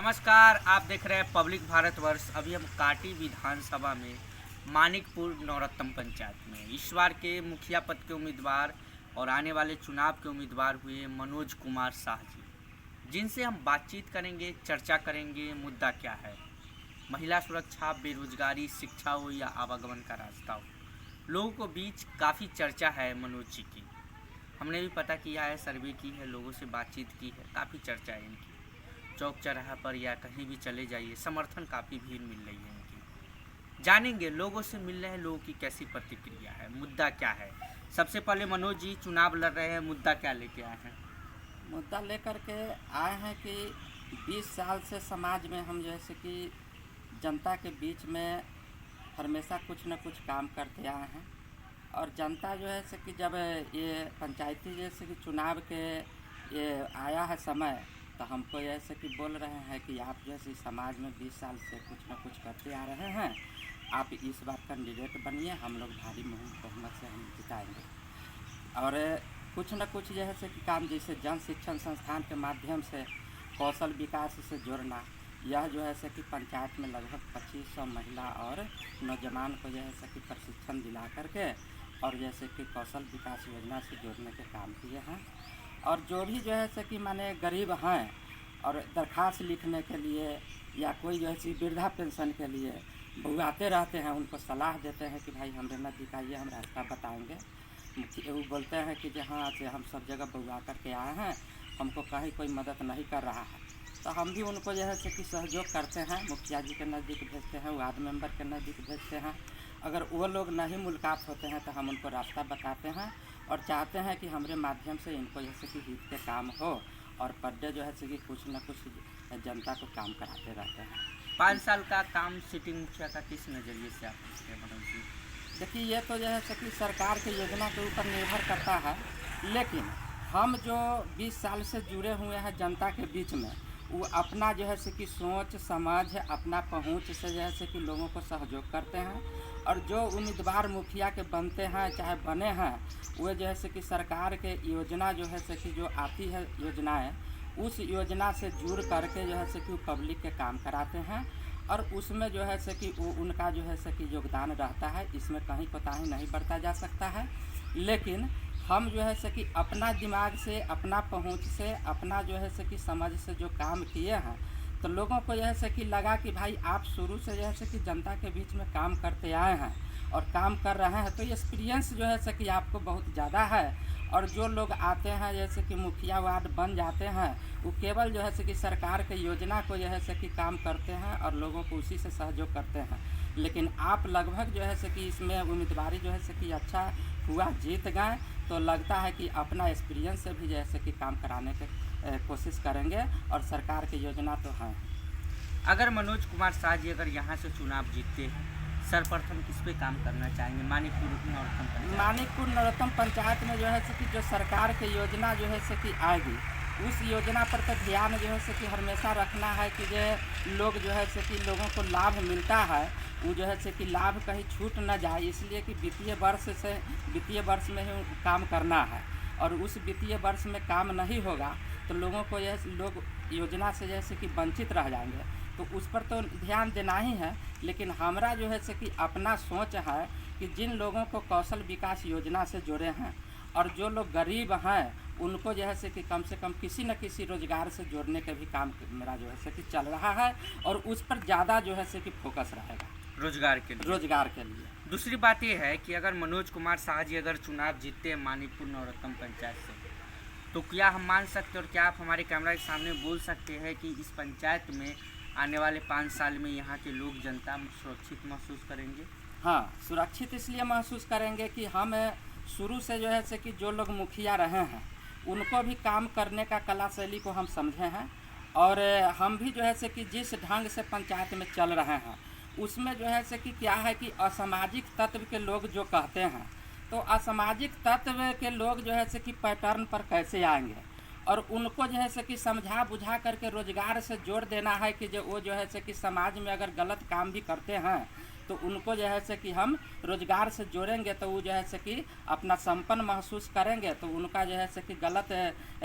नमस्कार, आप देख रहे हैं पब्लिक भारतवर्ष। अभी हम काटी विधानसभा में मानिकपुर नवरत्न पंचायत में इस बार के मुखिया पद के उम्मीदवार और आने वाले चुनाव के उम्मीदवार हुए मनोज कुमार शाह जी, जिनसे हम बातचीत करेंगे, चर्चा करेंगे। मुद्दा क्या है, महिला सुरक्षा, बेरोजगारी, शिक्षा हो या आवागमन का रास्ता हो, लोगों को बीच काफ़ी चर्चा है मनोज जी की। हमने भी पता किया है, सर्वे की है, लोगों से बातचीत की है, काफ़ी चर्चा है इनकी। चौक चौराहा पर या कहीं भी चले जाइए, समर्थन काफ़ी भीड़ मिल रही है इनकी। जानेंगे लोगों से, मिल रहे हैं लोगों की कैसी प्रतिक्रिया है, मुद्दा क्या है। सबसे पहले मनोज जी चुनाव लड़ रहे हैं, मुद्दा क्या लेके आए हैं? मुद्दा लेकर के आए हैं कि 20 साल से समाज में हम जैसे कि जनता के बीच में हमेशा कुछ न कुछ काम करते आए हैं। और जनता जो है कि जब ये पंचायती जैसे कि चुनाव के ये आया है समय, तो हमको जैसे कि बोल रहे हैं कि आप जैसे समाज में 20 साल से कुछ न कुछ करते आ रहे हैं, आप इस बार कैंडिडेट बनिए, हम लोग भारी बहुमत से हम जिताएंगे। और कुछ न कुछ जैसे कि काम, जैसे जन शिक्षण संस्थान के माध्यम से कौशल विकास से जोड़ना, यह जो है कि पंचायत में लगभग 2500 महिला और नौजवान को जो है कि प्रशिक्षण दिला करके और जैसे कि कौशल विकास योजना से जोड़ने के काम किए हैं। और जो भी जो है कि माने गरीब हैं और दरख्वास्त लिखने के लिए या कोई जो है वृद्धा पेंशन के लिए बुआते रहते हैं, उनको सलाह देते हैं कि भाई हमरे नज़दीक आइए, हम रास्ता बताएंगे। वो बोलते हैं कि जहाँ से हम सब जगह बुआ करके आए हैं, हमको कहीं कोई मदद नहीं कर रहा है, तो हम भी उनको जो है कि सहयोग करते हैं, मुखिया जी के नज़दीक भेजते हैं, वार्ड मेंबर के नज़दीक भेजते हैं। अगर वो लोग नहीं मुलाकात होते हैं तो हम उनको रास्ता बताते हैं और चाहते हैं कि हमारे माध्यम से इनको जैसे कि हित के काम हो और पर डे जो है कि कुछ न कुछ जनता को काम कराते रहते हैं। 5 साल का काम सिटिंग मुखिया का किस नज़रिए से आप देखते हैं मनोज जी? देखिए, ये तो जो है कि सरकार की योजना के ऊपर निर्भर करता है, लेकिन हम जो 20 साल से जुड़े हुए हैं जनता के बीच में, वो अपना जो है कि सोच समझ, अपना पहुंच से जो है कि लोगों को सहयोग करते हैं। और जो उम्मीदवार मुखिया के बनते हैं चाहे बने हैं, वो जो है कि सरकार के योजना जो है कि जो आती है योजनाएं, उस योजना से जुड़ करके जो है कि पब्लिक के काम कराते हैं। और उसमें जो है कि वो उनका जो है कि योगदान रहता है, इसमें कहीं कोताही नहीं बरता जा सकता है। लेकिन हम जो है कि अपना दिमाग से, अपना पहुंच से, अपना जो है कि समझ से जो काम किए हैं, तो लोगों को यह है कि लगा कि भाई आप शुरू से जो है कि जनता के बीच में काम करते आए हैं और काम कर रहे हैं, तो एक्सपीरियंस जो है कि आपको बहुत ज़्यादा है। और जो लोग आते हैं जैसे कि मुखिया वार्ड बन जाते हैं, वो केवल जो है कि सरकार के योजना को जो है कि काम करते हैं और लोगों को उसी से सहयोग करते हैं। लेकिन आप लगभग जो है कि इसमें उम्मीदवारी जो है कि अच्छा हुआ, जीत गए, तो लगता है कि अपना एक्सपीरियंस से भी जैसे कि काम कराने की कोशिश करेंगे और सरकार की योजना तो है। अगर मनोज कुमार शाह जी अगर यहाँ से चुनाव जीतते हैं, सर्वप्रथम किस पे काम करना चाहेंगे मानिकपुर नवरत्न पंचायत में जो है कि जो सरकार की योजना जो है कि आएगी, उस योजना पर तो ध्यान जो है कि हमेशा रखना है कि जो लोग जो है कि लोगों को लाभ मिलता है, वो जो है कि लाभ कहीं छूट न जाए, इसलिए कि वित्तीय वर्ष में ही काम करना है। और उस वित्तीय वर्ष में काम नहीं होगा तो लोगों को यह लोग योजना से जैसे कि वंचित रह जाएंगे, तो उस पर तो ध्यान देना ही है। लेकिन हमारा जो है कि अपना सोच है कि जिन लोगों को कौशल विकास योजना से जुड़े हैं और जो लोग गरीब हैं, उनको जो है कि कम से कम किसी न किसी रोज़गार से जोड़ने का भी काम मेरा जो है कि चल रहा है और उस पर ज़्यादा जो है कि फोकस रहेगा रोज़गार के लिए। दूसरी बात यह है कि अगर मनोज कुमार शाह जी अगर चुनाव जीतते हैं मानिकपुर नवरत्न पंचायत से, तो क्या हम मान सकते हैं और क्या आप हमारे कैमरा के सामने बोल सकते हैं कि इस पंचायत में आने वाले 5 साल में यहाँ के लोग, जनता सुरक्षित महसूस करेंगे? हाँ, सुरक्षित इसलिए महसूस करेंगे कि हम शुरू से जो है कि जो लोग मुखिया रहे हैं, उनको भी काम करने का कला शैली को हम समझे हैं। और हम भी जो है कि जिस ढंग से पंचायत में चल रहे हैं, उसमें जो है कि क्या है कि असामाजिक तत्व के लोग जो कहते हैं, तो असामाजिक तत्व के लोग जो है कि पैटर्न पर कैसे आएंगे और उनको जो है कि समझा बुझा करके रोज़गार से जोड़ देना है कि जो वो जो है कि समाज में अगर गलत काम भी करते हैं तो उनको जो है से कि हम रोजगार से जोड़ेंगे तो वो जो है से कि अपना संपन्न महसूस करेंगे, तो उनका जो है से कि गलत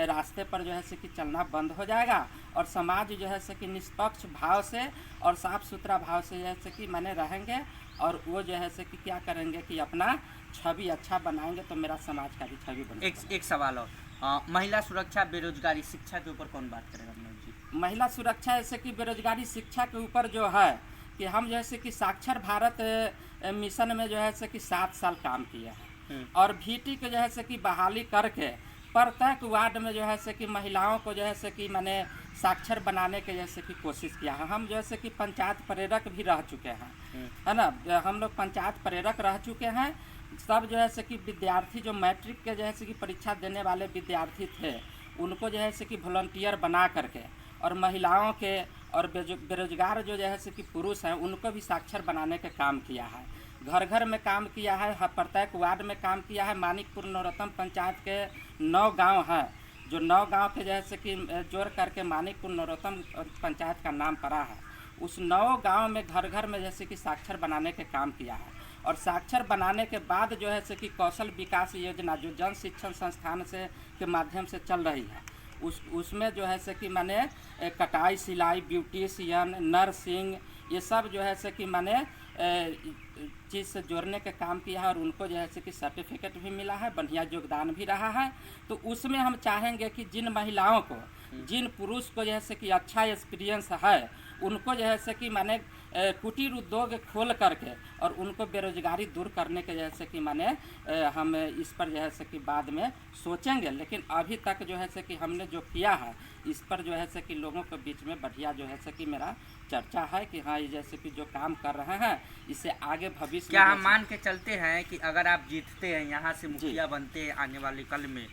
रास्ते पर जो है से कि चलना बंद हो जाएगा और समाज जो है से कि निष्पक्ष भाव से और साफ सुथरा भाव से जो है से कि माने रहेंगे और वो जो है से कि क्या करेंगे कि अपना छवि अच्छा बनाएंगे, तो मेरा समाज का भी छवि बनेगा। एक सवाल और, महिला सुरक्षा, बेरोजगारी, शिक्षा के ऊपर कौन बात करेगा मनोज जी? महिला सुरक्षा जैसे कि बेरोजगारी, शिक्षा के ऊपर जो है कि हम जैसे कि साक्षर भारत मिशन में जो है से कि 7 साल काम किए हैं और VT के जो है से कि बहाली करके प्रत्येक वार्ड में जो है से कि महिलाओं को जो है से कि माने साक्षर बनाने के जैसे कि कोशिश किया है। हम जैसे कि पंचायत प्रेरक भी रह चुके हैं, है ना, हम लोग पंचायत प्रेरक रह चुके हैं। सब जो है से कि विद्यार्थी जो मैट्रिक के जो है से कि परीक्षा देने वाले विद्यार्थी थे उनको जो है से कि वॉलंटियर बना करके और महिलाओं के और बेरोजगार जो है से कि पुरुष हैं उनको भी साक्षर बनाने का काम किया है। घर घर में काम किया है, प्रत्येक वार्ड में काम किया है। मानिकपुर नवरत्न पंचायत के 9 गांव हैं, जो 9 गांव के जैसे कि जोड़ करके मानिकपुर नवरत्न पंचायत का नाम पड़ा है। उस 9 गांव में घर घर में जैसे कि साक्षर बनाने के काम किया है और साक्षर बनाने के बाद जो है से कि कौशल विकास योजना जो जन शिक्षण संस्थान से के माध्यम से चल रही है उसमें जो है से कि माने कटाई, सिलाई, ब्यूटिशियन, नर्सिंग, ये सब जो है से कि माने चीज़ से जोड़ने का काम किया है और उनको जो है से कि सर्टिफिकेट भी मिला है, बढ़िया योगदान भी रहा है। तो उसमें हम चाहेंगे कि जिन महिलाओं को, जिन पुरुष को जो है से कि अच्छा एक्सपीरियंस है उनको जो है से कि माने कुटीर उद्योग खोल करके और उनको बेरोजगारी दूर करने के जैसे कि माने हम इस पर जो है से कि बाद में सोचेंगे। लेकिन अभी तक जो है से कि हमने जो किया है इस पर जो है से कि लोगों के बीच में बढ़िया जो है से कि मेरा चर्चा है कि हाँ ये जैसे कि जो काम कर रहे हैं इससे आगे भविष्य क्या हम मान के चलते हैं कि अगर आप जीतते हैं, यहाँ से मुखिया बनते हैं आने वाले कल में,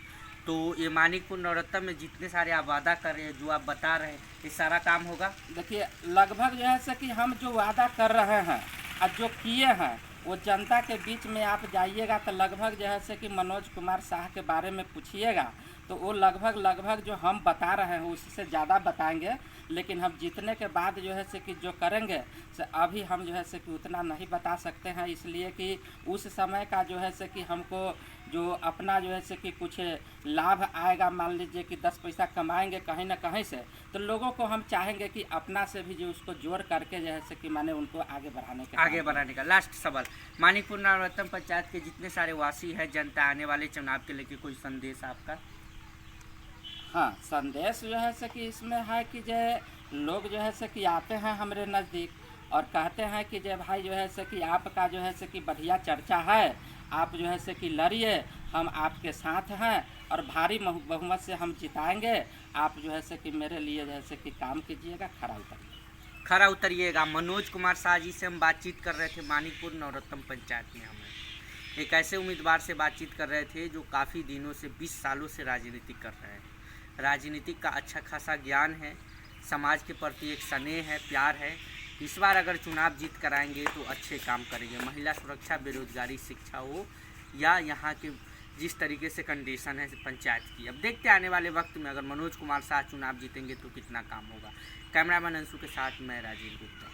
तो ये मानिकपुर नवरत्न में जितने सारे आप वादा कर रहे हैं, जो आप बता रहे हैं, ये सारा काम होगा? देखिए लगभग जो है से कि हम जो वादा कर रहे हैं और जो किए हैं वो जनता के बीच में आप जाइएगा तो लगभग जो है से कि मनोज कुमार शाह के बारे में पूछिएगा तो वो लगभग जो हम बता रहे हैं उससे ज़्यादा बताएंगे। लेकिन हम जीतने के बाद जो है से कि जो करेंगे से अभी हम जो है से कि उतना नहीं बता सकते हैं, इसलिए कि उस समय का जो है से कि हमको जो अपना जो है से कि कुछ लाभ आएगा, मान लीजिए कि 10 पैसा कमाएंगे कहीं ना कहीं से, तो लोगों को हम चाहेंगे कि अपना से भी जो उसको जोड़ करके जो है से कि माने उनको आगे बढ़ाने का। लास्ट सवाल, मानिकपुर नवरत्न पंचायत के जितने सारे वासी हैं, जनता, आने वाले चुनाव के लेके कोई संदेश आपका? हाँ, संदेश जो है से कि इसमें है कि जो लोग जो है से कि आते हैं हमारे नज़दीक और कहते हैं कि जो भाई जो है से कि आपका जो है से कि बढ़िया चर्चा है, आप जो है से कि लड़िए, हम आपके साथ हैं और भारी बहुमत से हम जिताएंगे। आप जो है से कि मेरे लिए जो है से कि काम कीजिएगा, खरा उतरिएगा। मनोज कुमार शाह जी से हम बातचीत कर रहे थे मानिकपुर नवरत्न पंचायत में। हमें एक ऐसे उम्मीदवार से बातचीत कर रहे थे जो काफ़ी दिनों से 20 सालों से राजनीति कर रहे हैं। राजनीतिक का अच्छा खासा ज्ञान है, समाज के प्रति एक स्नेह है, प्यार है। इस बार अगर चुनाव जीत कराएंगे तो अच्छे काम करेंगे। महिला सुरक्षा, बेरोजगारी, शिक्षा हो या यहाँ के जिस तरीके से कंडीशन है पंचायत की, अब देखते आने वाले वक्त में अगर मनोज कुमार शाह चुनाव जीतेंगे तो कितना काम होगा। कैमरामैन अंशु के साथ मैं राजीव गुप्ता।